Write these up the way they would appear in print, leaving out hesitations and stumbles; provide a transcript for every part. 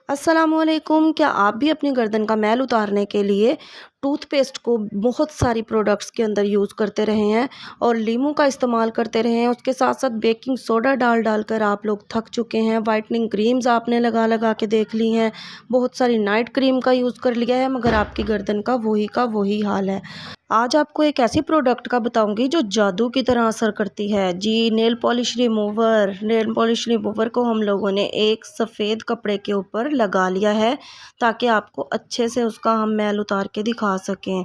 अस्सलामुअलैकुम। क्या आप भी अपनी गर्दन का मैल उतारने के लिए टूथपेस्ट को बहुत सारी प्रोडक्ट्स के अंदर यूज़ करते रहे हैं और लीमू का इस्तेमाल करते रहे हैं, उसके साथ साथ बेकिंग सोडा डाल डाल कर आप लोग थक चुके हैं, वाइटनिंग क्रीम्स आपने लगा लगा के देख ली हैं, बहुत सारी नाइट क्रीम का यूज़ कर लिया है, मगर आपकी गर्दन का वही हाल है। आज आपको एक ऐसी प्रोडक्ट का बताऊंगी जो जादू की तरह असर करती है जी। नेल पॉलिश रिमूवर को हम लोगों ने एक सफ़ेद कपड़े के ऊपर लगा लिया है ताकि आपको अच्छे से उसका हम मैल उतार के दिखा सकें।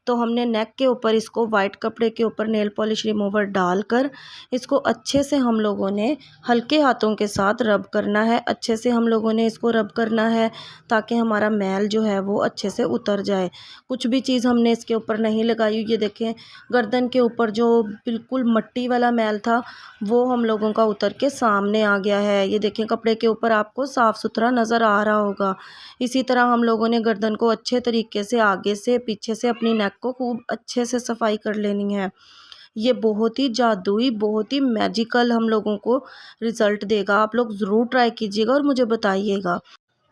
तो हमने नेक के ऊपर इसको वाइट कपड़े के ऊपर नेल पॉलिश रिमूवर डालकर इसको अच्छे से हम लोगों ने हल्के हाथों के साथ रब करना है। अच्छे से हम लोगों ने इसको रब करना है ताकि हमारा मैल जो है वो अच्छे से उतर जाए। कुछ भी चीज़ हमने इसके ऊपर नहीं लगाई। ये देखें, गर्दन के ऊपर जो बिल्कुल मट्टी वाला मैल था वो हम लोगों का उतर के सामने आ गया है। ये देखें, कपड़े के ऊपर आपको साफ़ सुथरा नज़र आ रहा होगा। इसी तरह हम लोगों ने गर्दन को अच्छे तरीके से आगे से पीछे से अपनी नेक को खूब अच्छे से सफाई कर लेनी है। ये बहुत ही जादुई, बहुत ही मैजिकल हम लोगों को रिज़ल्ट देगा। आप लोग ज़रूर ट्राई कीजिएगा और मुझे बताइएगा।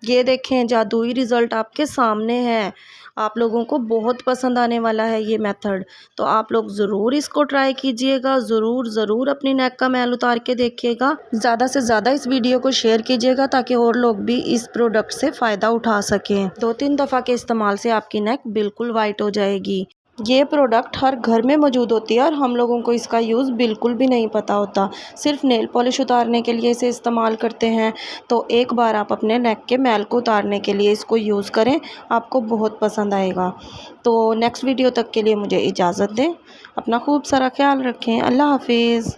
ये देखें, जादुई रिज़ल्ट आपके सामने है। आप लोगों को बहुत पसंद आने वाला है ये मेथड। तो आप लोग ज़रूर इसको ट्राई कीजिएगा, ज़रूर अपनी नेक का मैल उतार के देखिएगा। ज़्यादा से ज़्यादा इस वीडियो को शेयर कीजिएगा ताकि और लोग भी इस प्रोडक्ट से फ़ायदा उठा सकें। 2-3 दफ़ा के इस्तेमाल से आपकी नेक बिल्कुल वाइट हो जाएगी। ये प्रोडक्ट हर घर में मौजूद होती है और हम लोगों को इसका यूज़ बिल्कुल भी नहीं पता होता। सिर्फ नेल पॉलिश उतारने के लिए इसे इस्तेमाल करते हैं। तो एक बार आप अपने नेक के मैल को उतारने के लिए इसको यूज़ करें, आपको बहुत पसंद आएगा। तो नेक्स्ट वीडियो तक के लिए मुझे इजाज़त दें। अपना खूब सारा ख्याल रखें। अल्लाह हाफिज़।